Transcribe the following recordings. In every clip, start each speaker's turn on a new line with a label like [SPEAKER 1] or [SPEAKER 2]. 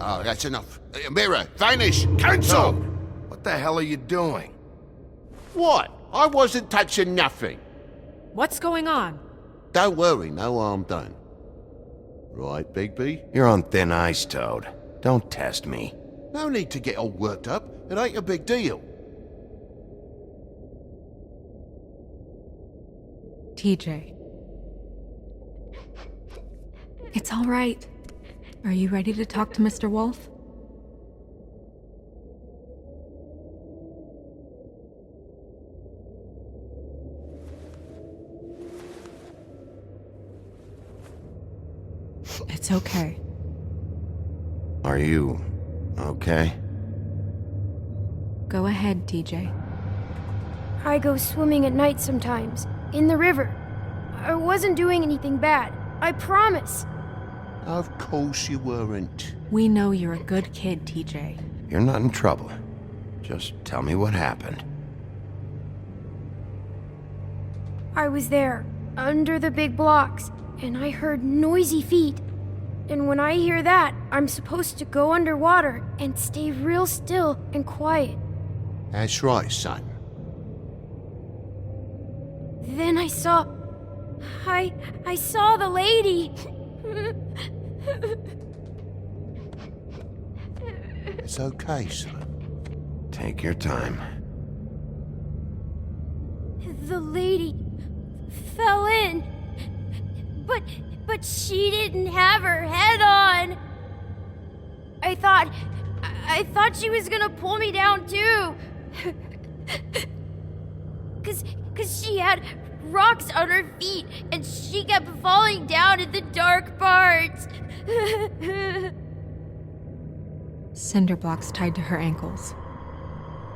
[SPEAKER 1] Oh, that's enough. Mirror, vanish, cancel!
[SPEAKER 2] Toad, what the hell are you doing?
[SPEAKER 1] What? I wasn't touching nothing.
[SPEAKER 3] What's going on?
[SPEAKER 1] Don't worry, no harm done. Right, Bigby?
[SPEAKER 2] You're on thin ice, Toad. Don't test me.
[SPEAKER 1] No need to get all worked up. It ain't a big deal.
[SPEAKER 3] TJ. It's all right. Are you ready to talk to Mr. Wolf? It's okay.
[SPEAKER 2] Are you okay?
[SPEAKER 3] Go ahead, TJ.
[SPEAKER 4] I go swimming at night sometimes, in the river. I wasn't doing anything bad, I promise.
[SPEAKER 1] Of course you weren't.
[SPEAKER 3] We know you're a good kid, TJ.
[SPEAKER 2] You're not in trouble. Just tell me what happened.
[SPEAKER 4] I was there, under the big blocks, and I heard noisy feet. And when I hear that, I'm supposed to go underwater and stay real still and quiet.
[SPEAKER 1] That's right, son.
[SPEAKER 4] Then I saw the lady.
[SPEAKER 1] It's okay, son.
[SPEAKER 2] Take your time.
[SPEAKER 4] The lady fell in. But she didn't have her head on. I thought she was gonna pull me down too. Cause she had rocks on her feet and she kept falling down in the dark parts.
[SPEAKER 3] Cinder blocks tied to her ankles.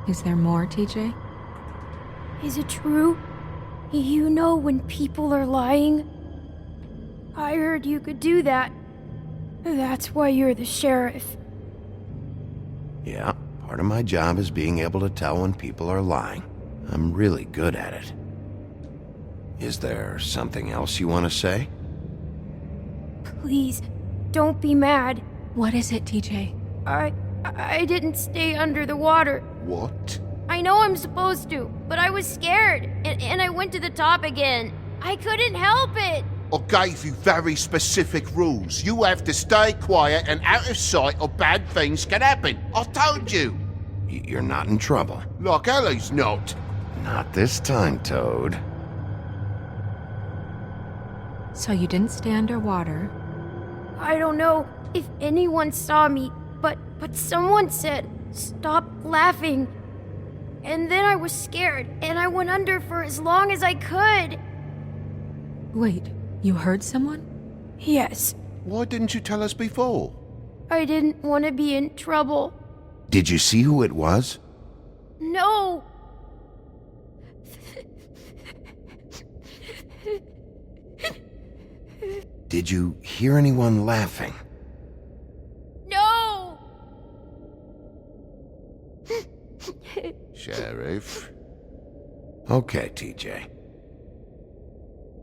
[SPEAKER 3] Is there more, TJ?
[SPEAKER 4] Is it true? You know when people are lying? I heard you could do that. That's why you're the sheriff.
[SPEAKER 2] Yeah, part of my job is being able to tell when people are lying. I'm really good at it. Is there something else you want to say?
[SPEAKER 4] Please, don't be mad.
[SPEAKER 3] What is it, TJ?
[SPEAKER 4] I didn't stay under the water.
[SPEAKER 1] What?
[SPEAKER 4] I know I'm supposed to, but I was scared, and I went to the top again. I couldn't help it.
[SPEAKER 1] I gave you very specific rules. You have to stay quiet and out of sight or bad things can happen. I told you.
[SPEAKER 2] You're not in trouble.
[SPEAKER 1] Like Ellie's not.
[SPEAKER 2] Not this time, Toad.
[SPEAKER 3] So you didn't stay underwater.
[SPEAKER 4] I don't know if anyone saw me, but someone said, "Stop laughing." And then I was scared, and I went under for as long as I could.
[SPEAKER 3] Wait, you heard someone?
[SPEAKER 4] Yes,
[SPEAKER 1] Why didn't you tell us before?
[SPEAKER 4] I didn't want to be in trouble.
[SPEAKER 2] Did you see who it was?
[SPEAKER 4] No!
[SPEAKER 2] Did you hear anyone laughing?
[SPEAKER 4] No!
[SPEAKER 1] Sheriff.
[SPEAKER 2] Okay, TJ.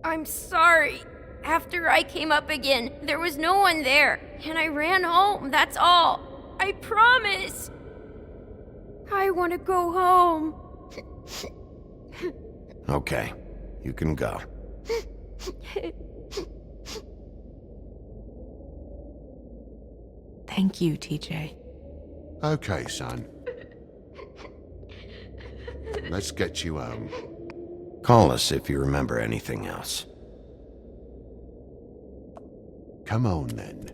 [SPEAKER 4] I'm sorry. After I came up again, there was no one there, and I ran home, that's all. I promise. I want to go home.
[SPEAKER 2] Okay, you can go.
[SPEAKER 3] Thank you, TJ.
[SPEAKER 1] Okay, son. Let's get you home.
[SPEAKER 2] Call us if you remember anything else.
[SPEAKER 1] Come on, then.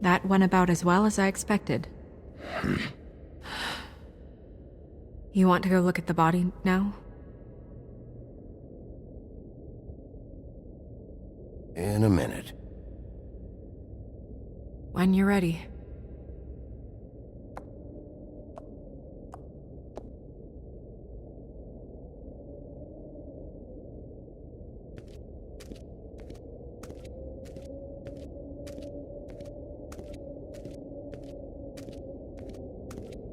[SPEAKER 3] That went about as well as I expected. You want to go look at the body now?
[SPEAKER 2] In a minute.
[SPEAKER 3] When you're ready.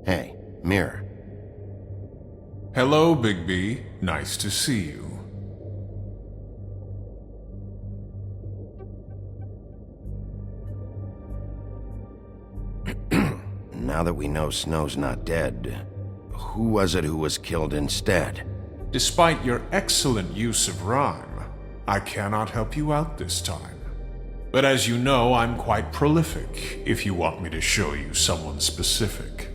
[SPEAKER 2] Hey, Mirror.
[SPEAKER 5] Hello, Bigby. Nice to see you.
[SPEAKER 2] Now that we know Snow's not dead, who was it who was killed instead?
[SPEAKER 5] Despite your excellent use of rhyme, I cannot help you out this time. But as you know, I'm quite prolific if you want me to show you someone specific.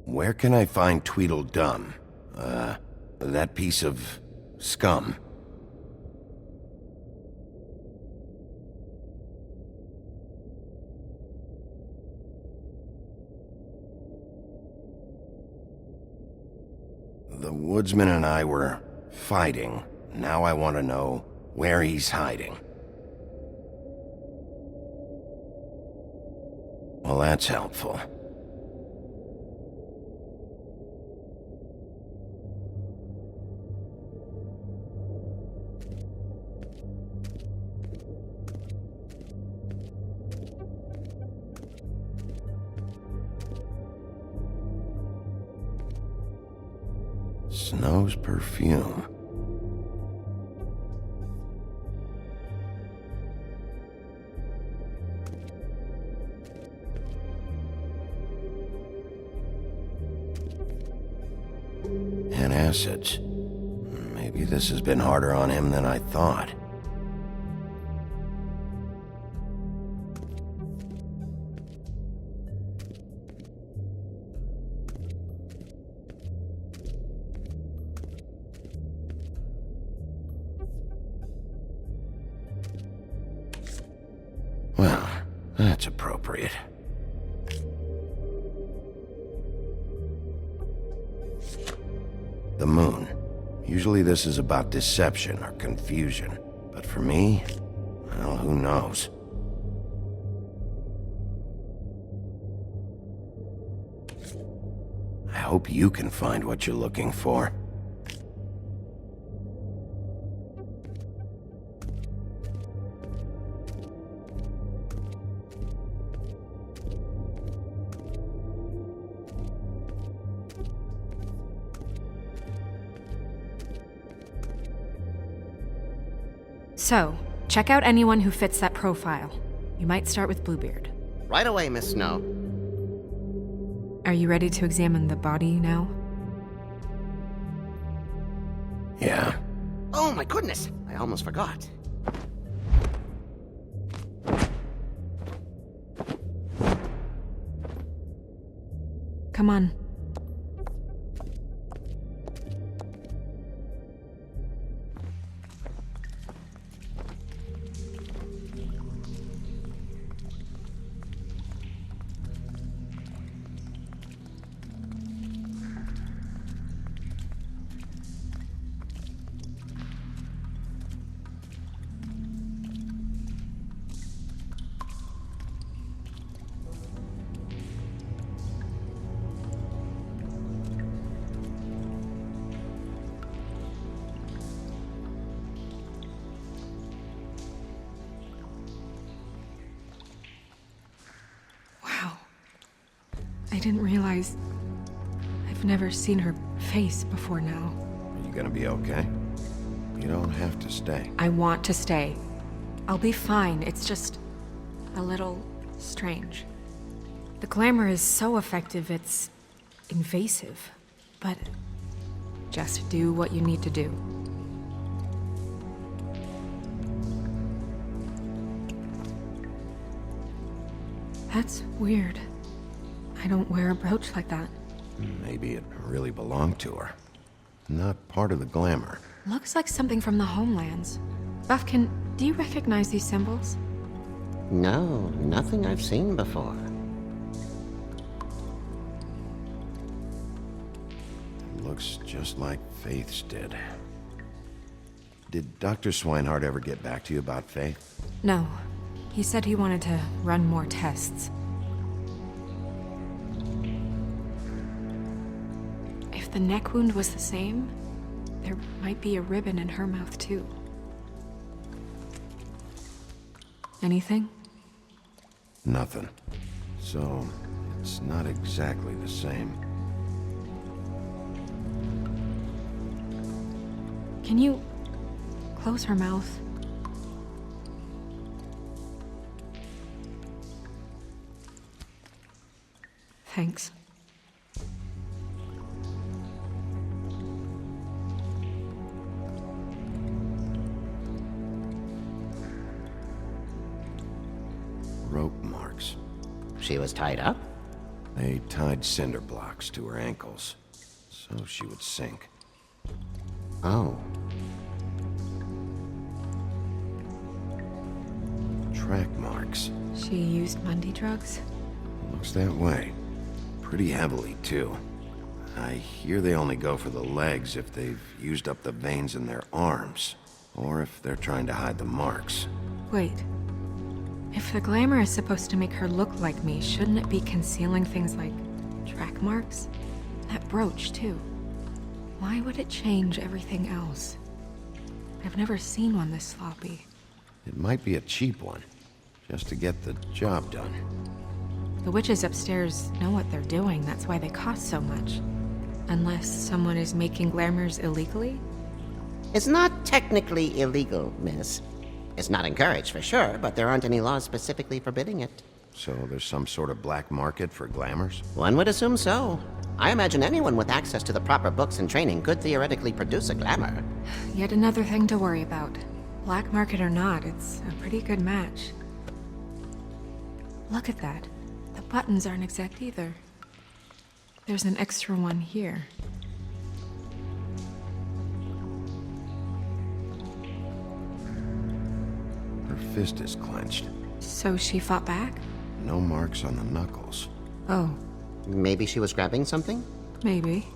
[SPEAKER 2] Where can I find Tweedledum? That piece of scum. The woodsman and I were fighting. Now I want to know where he's hiding. Well, that's helpful. Snow's perfume. Antacids. Maybe this has been harder on him than I thought. Well, that's appropriate. The moon. Usually this is about deception or confusion. But for me, well, who knows? I hope you can find what you're looking for.
[SPEAKER 3] So, check out anyone who fits that profile. You might start with Bluebeard.
[SPEAKER 6] Right away, Miss Snow.
[SPEAKER 3] Are you ready to examine the body now?
[SPEAKER 2] Yeah.
[SPEAKER 6] Oh my goodness, I almost forgot.
[SPEAKER 3] Come on. I didn't realize... I've never seen her face before now.
[SPEAKER 2] Are you gonna be okay? You don't have to stay.
[SPEAKER 3] I want to stay. I'll be fine. It's just... a little... strange. The glamour is so effective, it's... invasive. But... just do what you need to do. That's weird. I don't wear a brooch like that.
[SPEAKER 2] Maybe it really belonged to her. Not part of the glamour.
[SPEAKER 3] Looks like something from the homelands. Buffkin, do you recognize these symbols?
[SPEAKER 6] No, nothing I've seen before.
[SPEAKER 2] It looks just like Faith's did. Did Dr. Swinehart ever get back to you about Faith?
[SPEAKER 3] No. He said he wanted to run more tests. If the neck wound was the same, there might be a ribbon in her mouth too. Anything?
[SPEAKER 2] Nothing. So, it's not exactly the same.
[SPEAKER 3] Can you close her mouth? Thanks.
[SPEAKER 2] Rope marks.
[SPEAKER 6] She was tied up?
[SPEAKER 2] They tied cinder blocks to her ankles, so she would sink.
[SPEAKER 6] Oh.
[SPEAKER 2] Track marks.
[SPEAKER 3] She used Mundy drugs?
[SPEAKER 2] Looks that way. Pretty heavily, too. I hear they only go for the legs if they've used up the veins in their arms, or if they're trying to hide the marks.
[SPEAKER 3] Wait. If the glamour is supposed to make her look like me, shouldn't it be concealing things like track marks? That brooch, too. Why would it change everything else? I've never seen one this sloppy.
[SPEAKER 2] It might be a cheap one, just to get the job done.
[SPEAKER 3] The witches upstairs know what they're doing, that's why they cost so much. Unless someone is making glamours illegally?
[SPEAKER 6] It's not technically illegal, miss. It's not encouraged for sure, but there aren't any laws specifically forbidding it.
[SPEAKER 2] So there's some sort of black market for glamours?
[SPEAKER 6] One would assume so. I imagine anyone with access to the proper books and training could theoretically produce a glamour.
[SPEAKER 3] Yet another thing to worry about. Black market or not, it's a pretty good match. Look at that. The buttons aren't exact either. There's an extra one here.
[SPEAKER 2] Her fist is clenched.
[SPEAKER 3] So she fought back?
[SPEAKER 2] No marks on the knuckles.
[SPEAKER 3] Oh,
[SPEAKER 6] Maybe she was grabbing something?
[SPEAKER 3] maybe.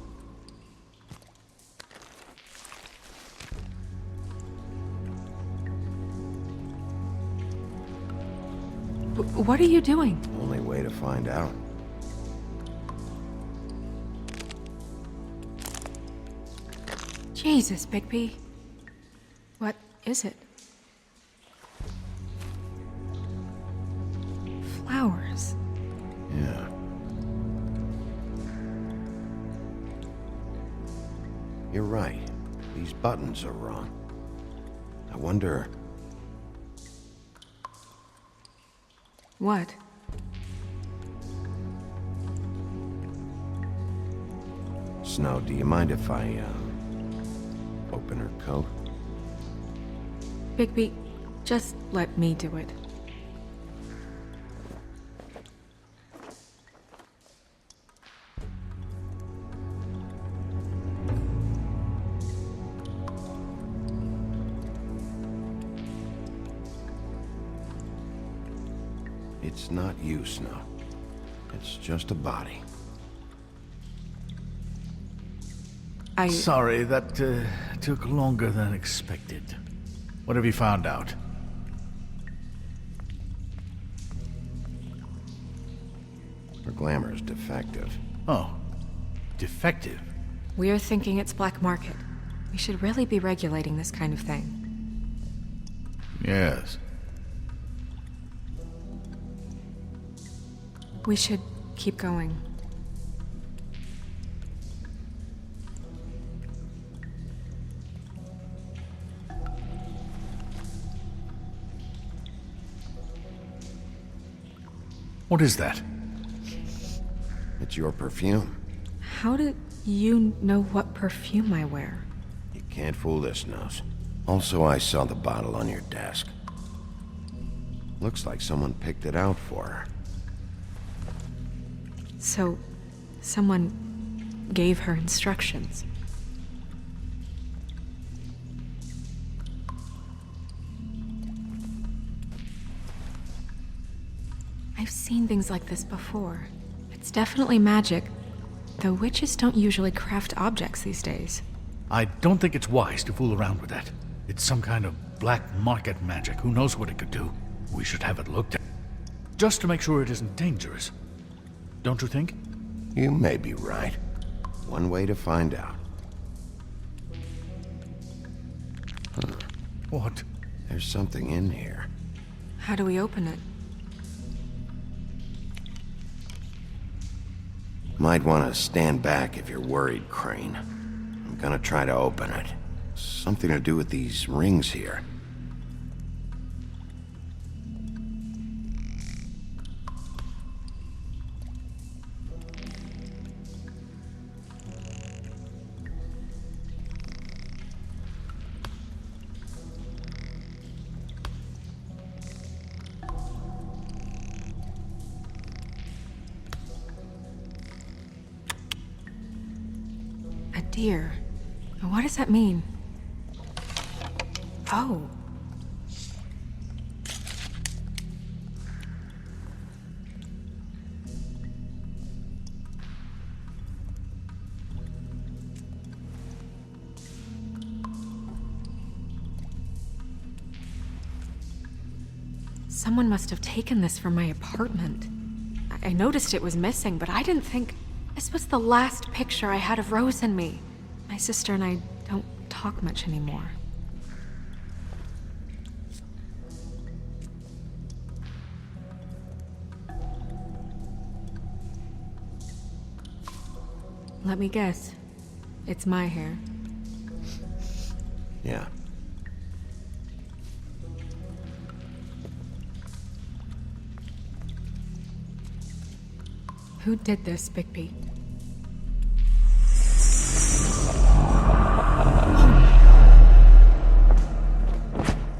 [SPEAKER 3] What are you doing?
[SPEAKER 2] Only way to find out.
[SPEAKER 3] Jesus, Bigby. What is it? Flowers.
[SPEAKER 2] Yeah. You're right. These buttons are wrong. I wonder...
[SPEAKER 3] What?
[SPEAKER 2] Snow, do you mind if I, open her coat?
[SPEAKER 3] Bigby, just let me do it.
[SPEAKER 2] It's not you, Snow. It's just a body.
[SPEAKER 7] Sorry, that took longer than expected. What have you found out?
[SPEAKER 2] Her glamour is defective.
[SPEAKER 7] Oh, defective.
[SPEAKER 3] We're thinking it's black market. We should really be regulating this kind of thing.
[SPEAKER 7] Yes.
[SPEAKER 3] We should keep going.
[SPEAKER 7] What is that?
[SPEAKER 2] It's your perfume.
[SPEAKER 3] How do you know what perfume I wear?
[SPEAKER 2] You can't fool this nose. Also, I saw the bottle on your desk. Looks like someone picked it out for her.
[SPEAKER 3] So, someone gave her instructions. I've seen things like this before. It's definitely magic, though witches don't usually craft objects these days.
[SPEAKER 7] I don't think it's wise to fool around with that. It's some kind of black market magic. Who knows what it could do? We should have it looked at. Just to make sure it isn't dangerous. Don't you think?
[SPEAKER 2] You may be right. One way to find out.
[SPEAKER 7] What?
[SPEAKER 2] There's something in here.
[SPEAKER 3] How do we open it?
[SPEAKER 2] Might want to stand back if you're worried, Crane. I'm gonna try to open it. Something to do with these rings here.
[SPEAKER 3] A deer. What does that mean? Oh. Someone must have taken this from my apartment. I noticed it was missing, but I didn't think this was the last picture I had of Rose and me. My sister and I don't talk much anymore. Let me guess. It's my hair.
[SPEAKER 2] Yeah.
[SPEAKER 3] Who did this, Bigby?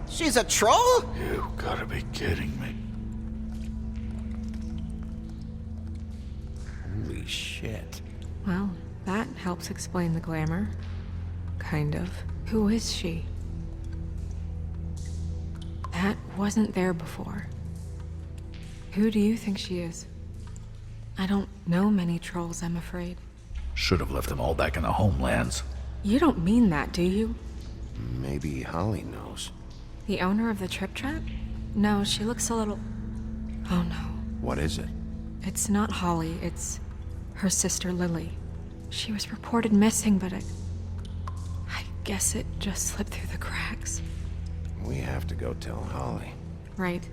[SPEAKER 6] She's a troll?
[SPEAKER 7] You gotta be kidding me.
[SPEAKER 2] Holy shit.
[SPEAKER 3] Well, that helps explain the glamour. Kind of. Who is she? That wasn't there before. Who do you think she is? I don't know many trolls, I'm afraid.
[SPEAKER 7] Should have left them all back in the homelands.
[SPEAKER 3] You don't mean that, do you?
[SPEAKER 2] Maybe Holly knows.
[SPEAKER 3] The owner of the Trip Trap? No, she looks a little... Oh no.
[SPEAKER 2] What is it?
[SPEAKER 3] It's not Holly, it's her sister Lily. She was reported missing, but I guess it just slipped through the cracks.
[SPEAKER 2] We have to go tell Holly.
[SPEAKER 3] Right.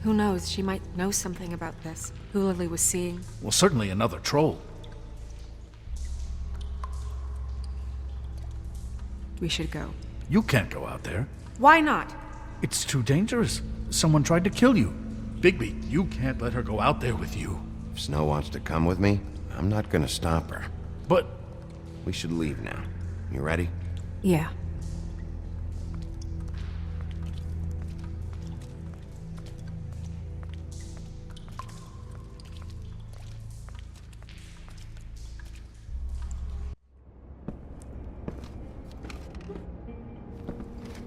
[SPEAKER 3] Who knows, she might know something about this. Who Lily was seeing.
[SPEAKER 7] Well, certainly another troll.
[SPEAKER 3] We should go.
[SPEAKER 7] You can't go out there.
[SPEAKER 3] Why not?
[SPEAKER 7] It's too dangerous. Someone tried to kill you. Bigby, you can't let her go out there with you.
[SPEAKER 2] If Snow wants to come with me, I'm not gonna stop her.
[SPEAKER 7] But
[SPEAKER 2] We should leave now. You ready?
[SPEAKER 3] Yeah.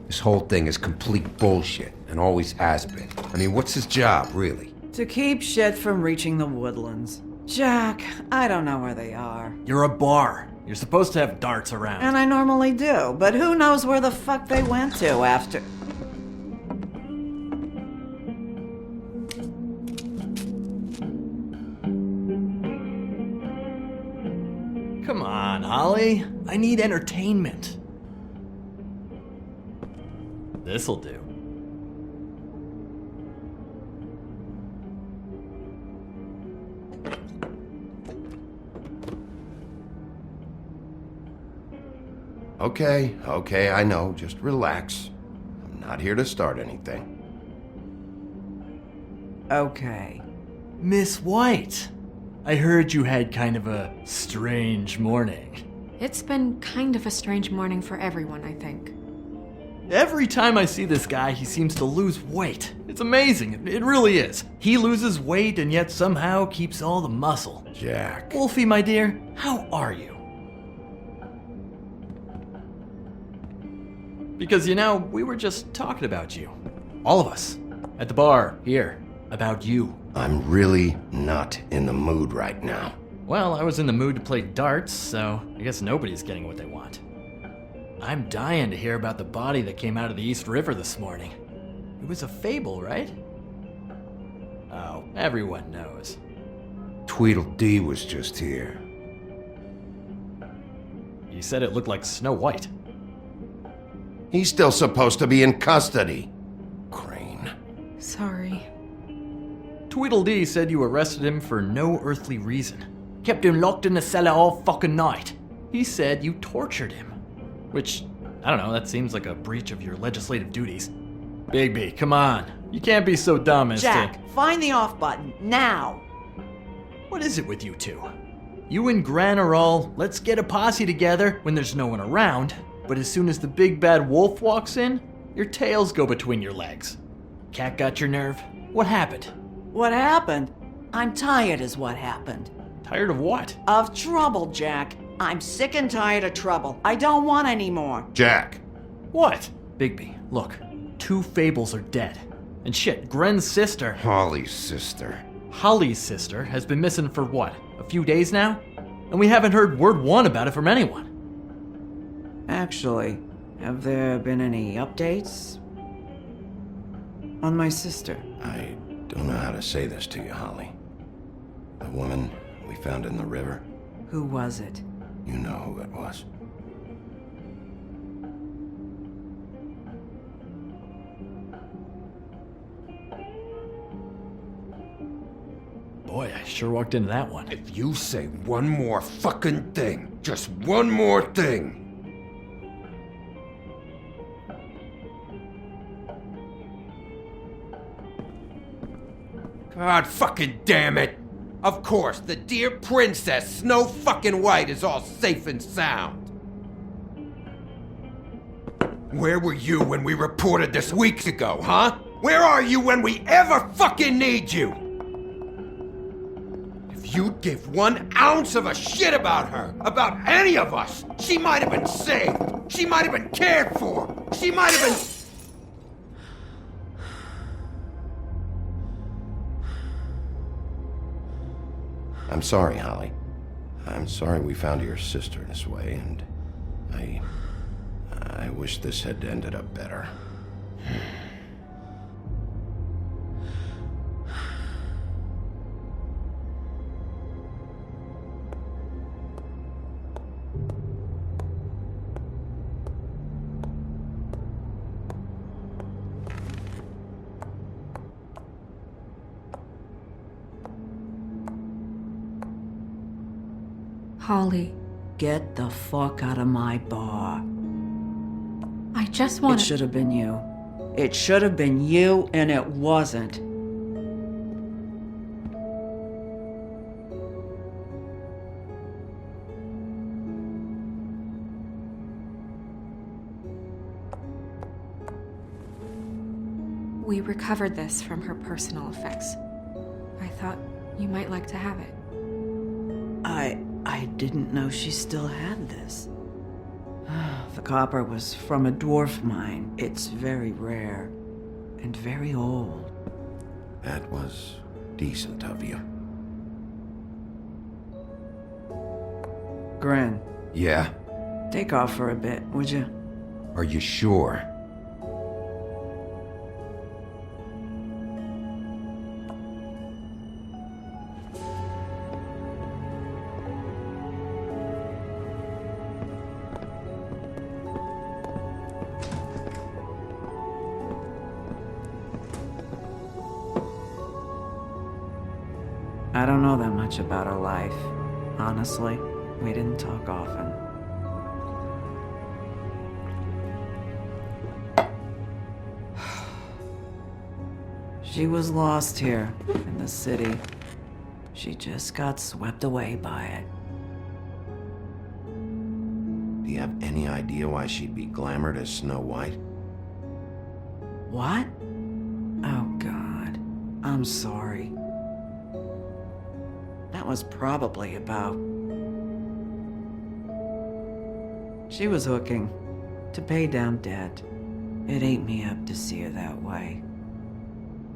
[SPEAKER 8] This whole thing is complete bullshit, and always has been. I mean, what's his job, really?
[SPEAKER 9] To keep shit from reaching the woodlands. Jack, I don't know where they are.
[SPEAKER 10] You're a bar. You're supposed to have darts around.
[SPEAKER 9] And I normally do, but who knows where the fuck they went to after...
[SPEAKER 10] Come on, Holly. I need entertainment. This'll do.
[SPEAKER 2] Okay, I know. Just relax. I'm not here to start anything.
[SPEAKER 9] Okay.
[SPEAKER 10] Miss White, I heard you had kind of a strange morning.
[SPEAKER 3] It's been kind of a strange morning for everyone, I think.
[SPEAKER 10] Every time I see this guy, he seems to lose weight. It's amazing. It really is. He loses weight and yet somehow keeps all the muscle.
[SPEAKER 2] Jack.
[SPEAKER 10] Wolfie, my dear, how are you? Because, you know, we were just talking about you. All of us. At the bar, here. About you.
[SPEAKER 2] I'm really not in the mood right now.
[SPEAKER 10] Well, I was in the mood to play darts, so I guess nobody's getting what they want. I'm dying to hear about the body that came out of the East River this morning. It was a fable, right? Oh, everyone knows.
[SPEAKER 8] Tweedledee was just here.
[SPEAKER 10] You said it looked like Snow White.
[SPEAKER 2] He's still supposed to be in custody. Crane.
[SPEAKER 3] So sorry.
[SPEAKER 10] Tweedledee said you arrested him for no earthly reason. Kept him locked in the cellar all fucking night. He said you tortured him. Which, I don't know, that seems like a breach of your legislative duties. Bigby, come on. You can't be so dumb as
[SPEAKER 9] Jack, find the off button, now!
[SPEAKER 10] What is it with you two? You and Gran are all, let's get a posse together when there's no one around, but as soon as the big bad wolf walks in, your tails go between your legs. Cat got your nerve? What happened?
[SPEAKER 9] What happened? I'm tired is what happened.
[SPEAKER 10] Tired of what?
[SPEAKER 9] Of trouble, Jack. I'm sick and tired of trouble. I don't want any more.
[SPEAKER 1] Jack.
[SPEAKER 10] What? Bigby, look. 2 fables are dead. And shit, Gren's sister,
[SPEAKER 8] Holly's sister.
[SPEAKER 10] Holly's sister, has been missing for what, a few days now? And we haven't heard word one about it from anyone.
[SPEAKER 9] Actually, have there been any updates? On my sister?
[SPEAKER 2] I don't know how to say this to you, Holly. The woman we found in the river,
[SPEAKER 9] Who was it?
[SPEAKER 2] you know who it was.
[SPEAKER 10] Boy, I sure walked into that one.
[SPEAKER 8] If you say one more fucking thing, just one more thing. God fucking damn it! Of course, the dear Princess Snow fucking White is all safe and sound. Where were you when we reported this weeks ago, huh? Where are you when we ever fucking need you? If you'd give 1 ounce of a shit about her, about any of us, she might have been saved. She might have been cared for. She might have been...
[SPEAKER 2] I'm sorry, Holly. I'm sorry we found your sister this way, and I wish this had ended up better.
[SPEAKER 3] Holly,
[SPEAKER 9] Get the fuck out of my bar.
[SPEAKER 3] I just
[SPEAKER 9] It
[SPEAKER 3] want to.
[SPEAKER 9] should have been you. It should have been you, and it wasn't.
[SPEAKER 3] We recovered this from her personal effects. I thought you might like to have it.
[SPEAKER 9] I didn't know she still had this. The copper was from a dwarf mine. It's very rare and very old.
[SPEAKER 2] That was decent of you.
[SPEAKER 9] Gren,
[SPEAKER 8] Yeah?
[SPEAKER 9] take off for a bit, would you?
[SPEAKER 8] Are you sure?
[SPEAKER 9] I don't know that much about her life. Honestly, we didn't talk often. She was lost here in the city. She just got swept away by it.
[SPEAKER 2] Do you have any idea why she'd be glamored as Snow White?
[SPEAKER 9] What? Oh, God. I'm sorry. That was probably about... She was hooking to pay down debt. It ate me up to see her that way.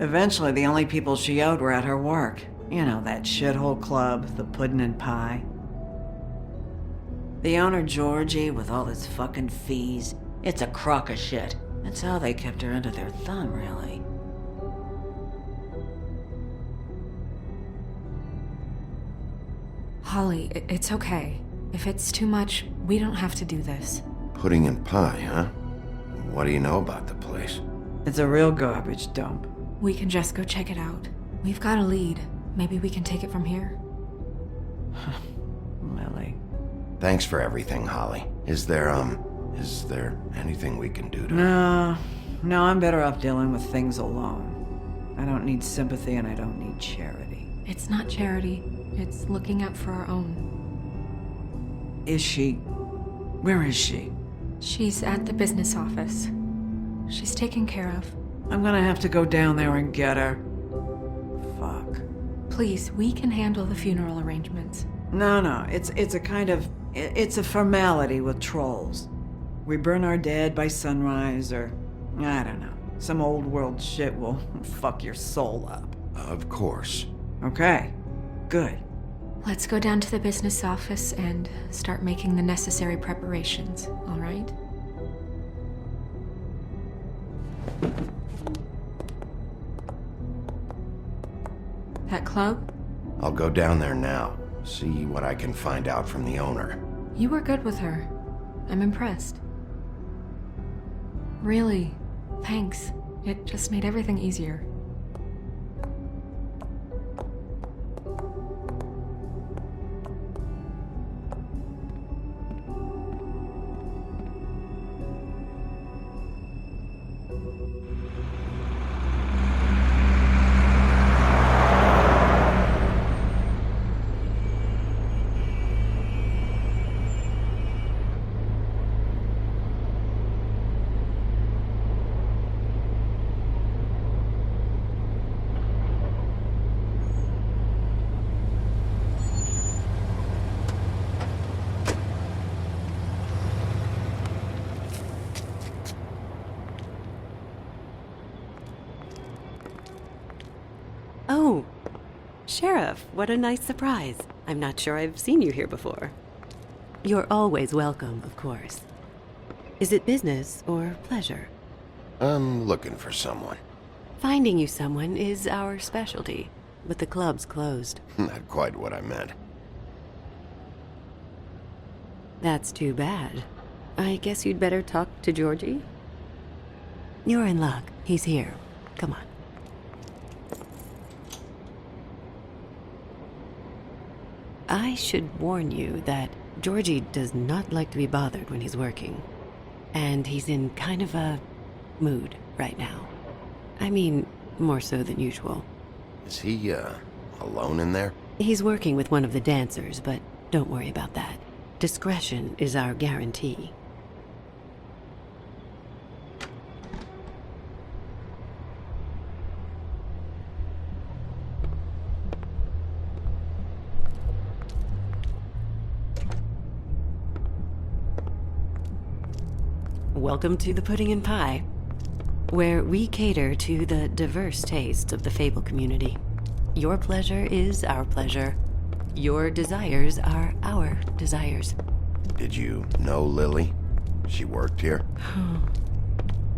[SPEAKER 9] Eventually, the only people she owed were at her work. You know, that shithole club, the Puddin' and Pie. The owner, Georgie, with all his fucking fees, it's a crock of shit. That's how they kept her under their thumb, really.
[SPEAKER 3] Holly, it's okay. If it's too much, we don't have to do this.
[SPEAKER 2] Pudding and pie, huh? What do you know about the place?
[SPEAKER 9] It's a real garbage dump.
[SPEAKER 3] We can just go check it out. We've got a lead. Maybe we can take it from here.
[SPEAKER 9] Lily.
[SPEAKER 2] Thanks for everything, Holly. Is there anything we can do to...
[SPEAKER 9] No, I'm better off dealing with things alone. I don't need sympathy and I don't need charity.
[SPEAKER 3] It's not charity. It's looking out for our own.
[SPEAKER 9] Is she? Where is she?
[SPEAKER 3] She's at the business office. She's taken care of.
[SPEAKER 9] I'm gonna have to go down there and get her. Fuck.
[SPEAKER 3] Please, we can handle the funeral arrangements.
[SPEAKER 9] No, it's a kind of... It's a formality with trolls. We burn our dead by sunrise, or... I don't know. Some old world shit will fuck your soul up.
[SPEAKER 2] Of course.
[SPEAKER 9] Okay, good.
[SPEAKER 3] Let's go down to the business office and start making the necessary preparations, all right? That club?
[SPEAKER 2] I'll go down there now. See what I can find out from the owner.
[SPEAKER 3] You were good with her. I'm impressed. Really, thanks. It just made everything easier.
[SPEAKER 11] Oh, Sheriff, what a nice surprise. I'm not sure I've seen you here before. You're always welcome, of course. Is it business or pleasure?
[SPEAKER 2] I'm looking for someone.
[SPEAKER 11] Finding you someone is our specialty, but the club's closed.
[SPEAKER 2] Not quite what I meant.
[SPEAKER 11] That's too bad. I guess you'd better talk to Georgie? You're in luck. He's here. Come on. I should warn you that Georgie does not like to be bothered when he's working. And he's in kind of a mood right now. I mean, more so than usual.
[SPEAKER 2] Is he, alone in there?
[SPEAKER 11] He's working with one of the dancers, but don't worry about that. Discretion is our guarantee. Welcome to the Pudding and Pie, where we cater to the diverse tastes of the Fable community. Your pleasure is our pleasure. Your desires are our desires.
[SPEAKER 2] Did you know Lily? She worked here?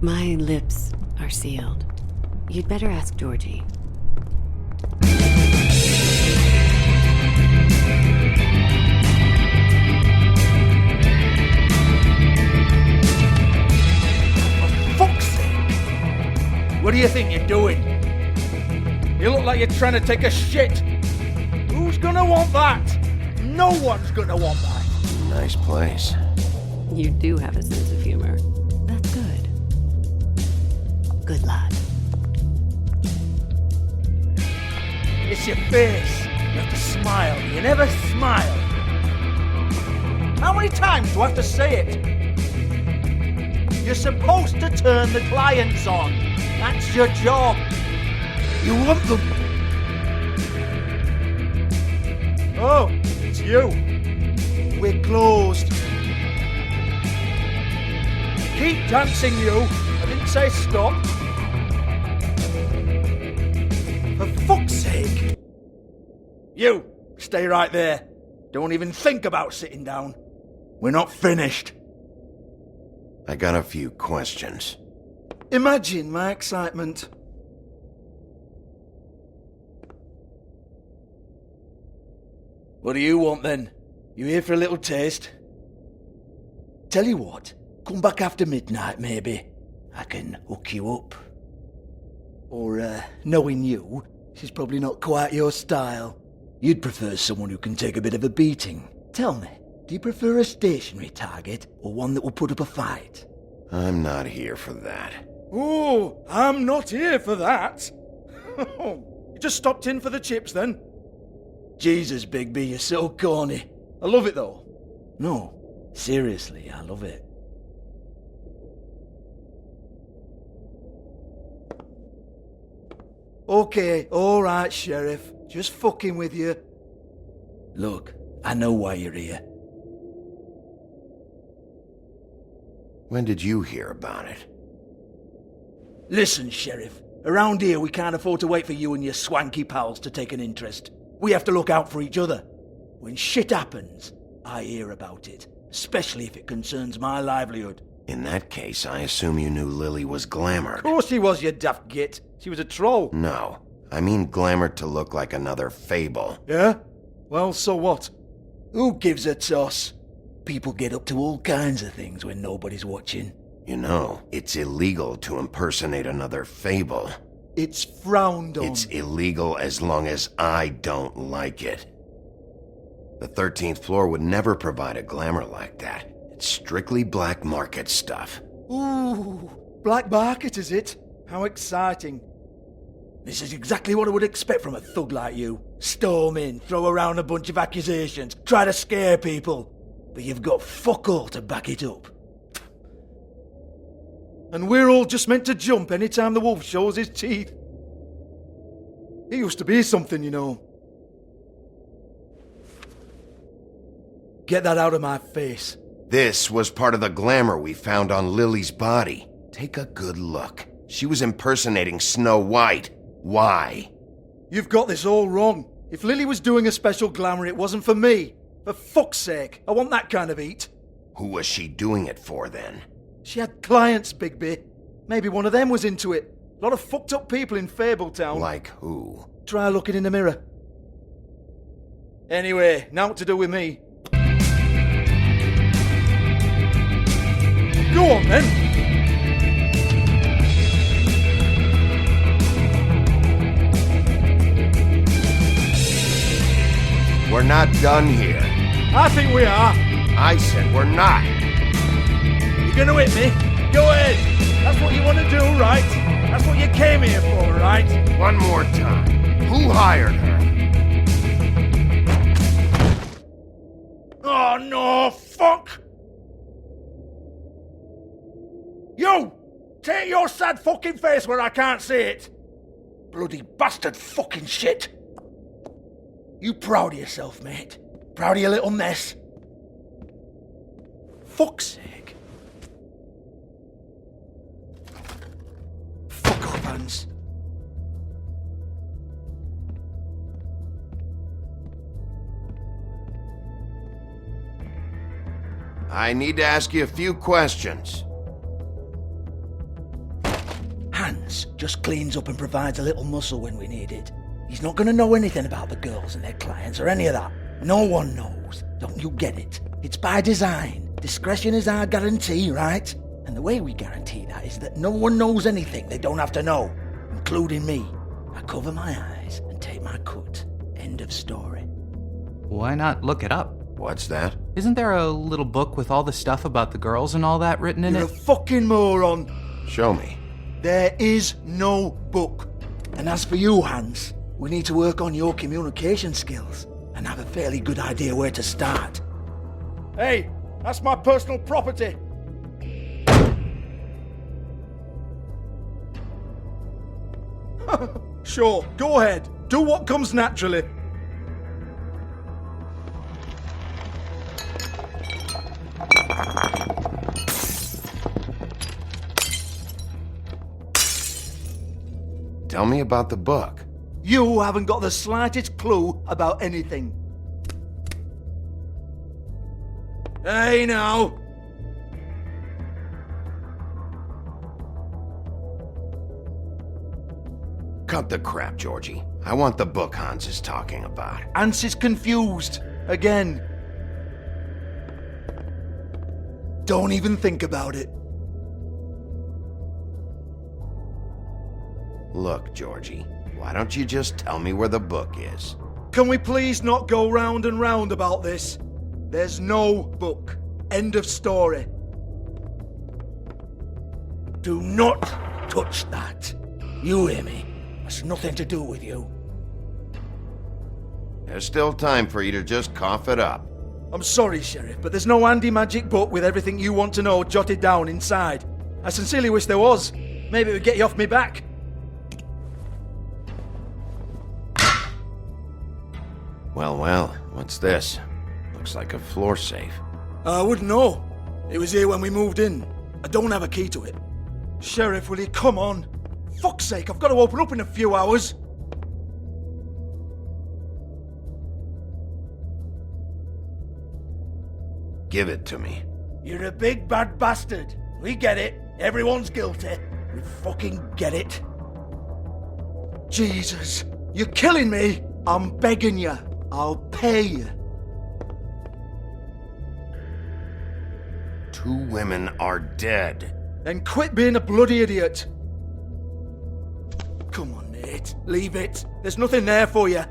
[SPEAKER 11] My lips are sealed. You'd better ask Georgie.
[SPEAKER 12] What do you think you're doing? You look like you're trying to take a shit. Who's gonna want that? No one's gonna want that.
[SPEAKER 2] Nice place.
[SPEAKER 11] You do have a sense of humor. That's good. Good lad.
[SPEAKER 12] It's your face. You have to smile. You never smile. How many times do I have to say it? You're supposed to turn the clients on. That's your job. You want them. Oh, it's you. We're closed. Keep dancing, you. I didn't say stop. For fuck's sake. You, stay right there. Don't even think about sitting down. We're not finished.
[SPEAKER 2] I got a few questions.
[SPEAKER 12] Imagine my excitement. What do you want then? You here for a little taste? Tell you what, come back after midnight maybe. I can hook you up. Or, knowing you, she's probably not quite your style. You'd prefer someone who can take a bit of a beating. Tell me, do you prefer a stationary target, or one that will put up a fight?
[SPEAKER 2] I'm not here for that.
[SPEAKER 12] Oh, I'm not here for that. You just stopped in for the chips, then? Jesus, Bigby, you're so corny. I love it, though. No, seriously, I love it. Okay, alright, Sheriff. Just fucking with you. Look, I know why you're here.
[SPEAKER 2] When did you hear about it?
[SPEAKER 12] Listen, Sheriff. Around here, we can't afford to wait for you and your swanky pals to take an interest. We have to look out for each other. When shit happens, I hear about it. Especially if it concerns my livelihood.
[SPEAKER 2] In that case, I assume you knew Lily was glamored.
[SPEAKER 12] Of course she was, you daft git. She was a troll.
[SPEAKER 2] No, I mean glamored to look like another fable.
[SPEAKER 12] Yeah? Well, so what? Who gives a toss? People get up to all kinds of things when nobody's watching.
[SPEAKER 2] You know, it's illegal to impersonate another fable.
[SPEAKER 12] It's frowned on.
[SPEAKER 2] It's illegal as long as I don't like it. The 13th floor would never provide a glamour like that. It's strictly black market stuff.
[SPEAKER 12] Ooh, black market is it? How exciting. This is exactly what I would expect from a thug like you. Storm in, throw around a bunch of accusations, try to scare people. But you've got fuck all to back it up. And we're all just meant to jump any time the wolf shows his teeth. He used to be something, you know. Get that out of my face.
[SPEAKER 2] This was part of the glamour we found on Lily's body. Take a good look. She was impersonating Snow White. Why?
[SPEAKER 12] You've got this all wrong. If Lily was doing a special glamour, it wasn't for me. For fuck's sake, I want that kind of eat.
[SPEAKER 2] Who was she doing it for then?
[SPEAKER 12] She had clients, Bigby. Maybe one of them was into it. A lot of fucked up people in Fabletown.
[SPEAKER 2] Like who?
[SPEAKER 12] Try looking in the mirror. Anyway, now what to do with me? Go on then.
[SPEAKER 2] We're not done here.
[SPEAKER 12] I think we are.
[SPEAKER 2] I said we're not.
[SPEAKER 12] You're gonna hit me? Go ahead. That's what you want to do, right? That's what you came here for, right?
[SPEAKER 2] One more time. Who hired her?
[SPEAKER 12] Oh no, fuck! You! Take your sad fucking face where I can't see it! Bloody bastard fucking shit! You proud of yourself, mate? Proud of your little mess? Fuck's sake. Fuck off, Hans.
[SPEAKER 2] I need to ask you a few questions.
[SPEAKER 12] Hans just cleans up and provides a little muscle when we need it. He's not going to know anything about the girls and their clients or any of that. No one knows. Don't you get it? It's by design. Discretion is our guarantee, right? And the way we guarantee that is that no one knows anything they don't have to know, including me. I cover my eyes and take my cut. End of story.
[SPEAKER 13] Why not look it up?
[SPEAKER 2] What's that?
[SPEAKER 13] Isn't there a little book with all the stuff about the girls and all that written in
[SPEAKER 12] You're
[SPEAKER 13] it?
[SPEAKER 12] a fucking moron.
[SPEAKER 2] Show me.
[SPEAKER 12] There is no book. And as for you, Hans, we need to work on your communication skills and have a fairly good idea where to start. Hey, that's my personal property. Sure, go ahead. Do what comes naturally.
[SPEAKER 2] Tell me about the book.
[SPEAKER 12] You haven't got the slightest clue about anything. Hey, now.
[SPEAKER 2] Cut the crap, Georgie. I want the book Hans is talking about.
[SPEAKER 12] Hans is confused. Again. Don't even think about it.
[SPEAKER 2] Look, Georgie, why don't you just tell me where the book is?
[SPEAKER 12] Can we please not go round and round about this? There's no book. End of story. Do not touch that. You hear me? It's nothing to do with you.
[SPEAKER 2] There's still time for you to just cough it up.
[SPEAKER 12] I'm sorry, Sheriff, but there's no handy magic book with everything you want to know jotted down inside. I sincerely wish there was. Maybe it would get you off me back.
[SPEAKER 2] Well, what's this? Looks like a floor safe.
[SPEAKER 12] I wouldn't know. It was here when we moved in. I don't have a key to it. Sheriff, will you come on? Fuck's sake, I've got to open up in a few hours.
[SPEAKER 2] Give it to me.
[SPEAKER 12] You're a big bad bastard. We get it. Everyone's guilty. We fucking get it. Jesus, you're killing me. I'm begging you. I'll pay you.
[SPEAKER 2] 2 women are dead.
[SPEAKER 12] Then quit being a bloody idiot. Come on, Nate. Leave it. There's nothing there for you.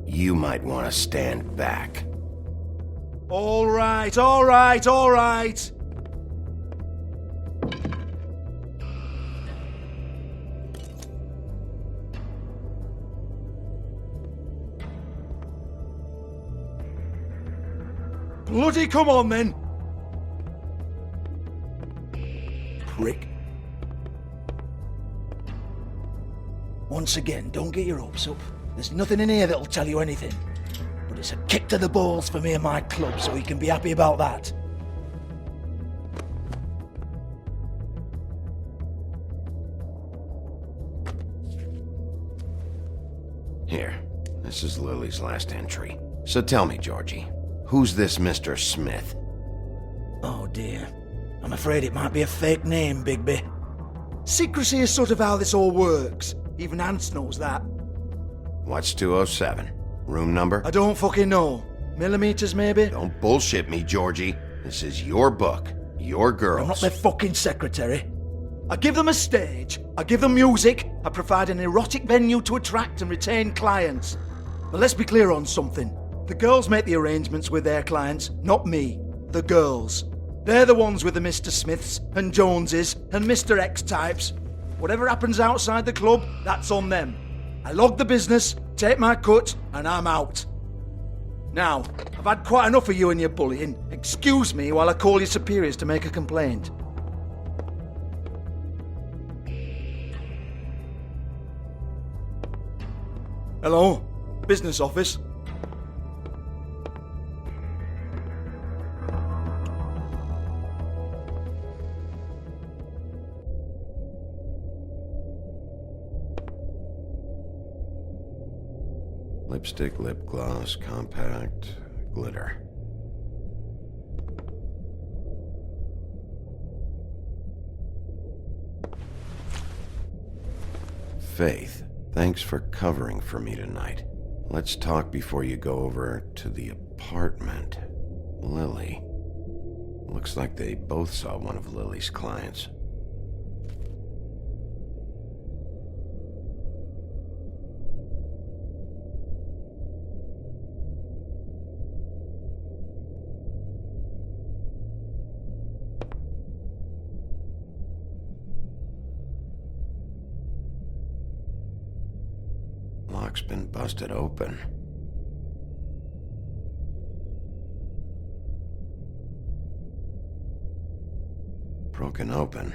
[SPEAKER 2] You might want to stand back.
[SPEAKER 12] All right, all right, all right. Bloody come on then. Prick. Once again, don't get your hopes up. There's nothing in here that'll tell you anything. But it's a kick to the balls for me and my club, so you can be happy about that.
[SPEAKER 2] Here, this is Lily's last entry. So tell me, Georgie, who's this Mr. Smith?
[SPEAKER 12] Oh dear. I'm afraid it might be a fake name, Bigby. Secrecy is sort of how this all works. Even Ants knows that.
[SPEAKER 2] What's 207? Room number?
[SPEAKER 12] I don't fucking know. Millimeters, maybe?
[SPEAKER 2] Don't bullshit me, Georgie. This is your book. Your girls.
[SPEAKER 12] I'm not their fucking secretary. I give them a stage. I give them music. I provide an erotic venue to attract and retain clients. But let's be clear on something. The girls make the arrangements with their clients, not me. The girls. They're the ones with the Mr. Smiths and Joneses and Mr. X types. Whatever happens outside the club, that's on them. I log the business, take my cut, and I'm out. Now, I've had quite enough of you and your bullying. Excuse me while I call your superiors to make a complaint. Hello? Business office?
[SPEAKER 2] Lipstick, lip gloss, compact, glitter. Faith, thanks for covering for me tonight. Let's talk before you go over to the apartment. Lily. Looks like they both saw one of Lily's clients. Lock's been busted open. Broken open,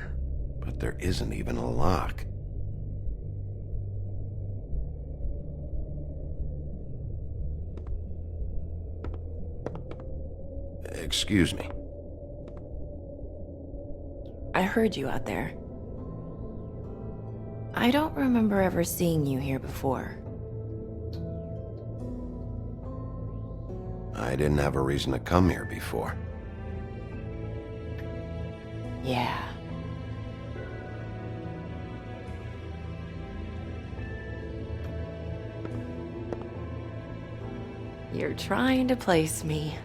[SPEAKER 2] but there isn't even a lock. Excuse me.
[SPEAKER 11] I heard you out there. I don't remember ever seeing you here before.
[SPEAKER 2] I didn't have a reason to come here before.
[SPEAKER 11] Yeah. You're trying to place me.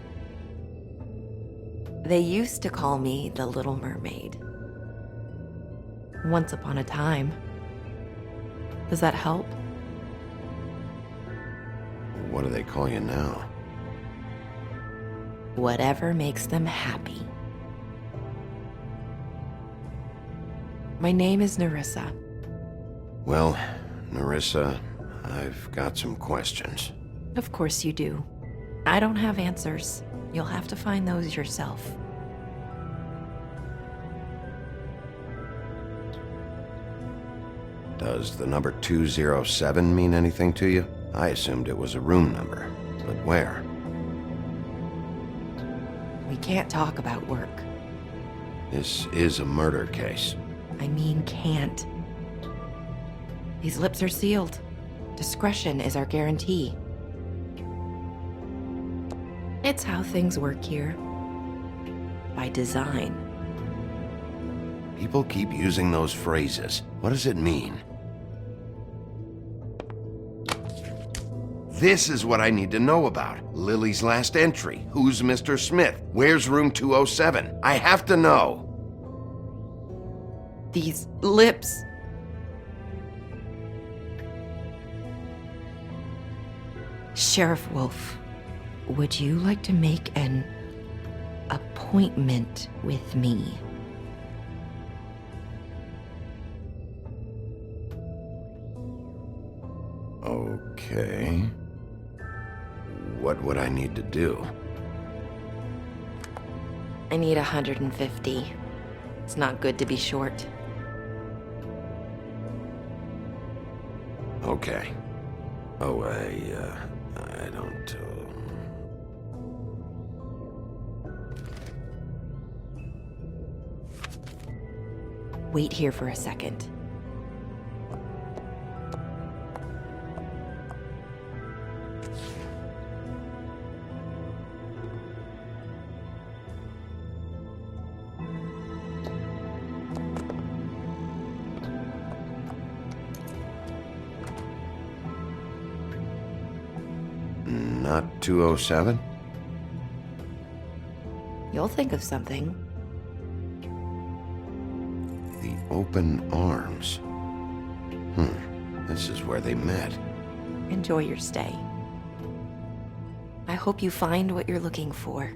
[SPEAKER 14] They used to call me the Little Mermaid. Once upon a time. Does that help?
[SPEAKER 2] What do they call you now?
[SPEAKER 14] Whatever makes them happy. My name is Nerissa.
[SPEAKER 2] Well, Nerissa, I've got some questions.
[SPEAKER 14] Of course you do. I don't have answers. You'll have to find those yourself.
[SPEAKER 2] Does the number 207 mean anything to you? I assumed it was a room number, but where?
[SPEAKER 14] We can't talk about work.
[SPEAKER 2] This is a murder case.
[SPEAKER 14] I mean can't. These lips are sealed. Discretion is our guarantee. It's how things work here. By design.
[SPEAKER 2] People keep using those phrases. What does it mean? This is what I need to know about. Lily's last entry. Who's Mr. Smith? Where's room 207? I have to know.
[SPEAKER 14] These lips. Sheriff Wolf, would you like to make an appointment with me?
[SPEAKER 2] Okay. What would I need to do?
[SPEAKER 14] I need 150. It's not good to be short.
[SPEAKER 2] Okay. Oh, I don't,
[SPEAKER 14] Wait here for a second.
[SPEAKER 2] Not 207?
[SPEAKER 14] You'll think of something.
[SPEAKER 2] The open arms. This is where they met.
[SPEAKER 14] Enjoy your stay. I hope you find what you're looking for.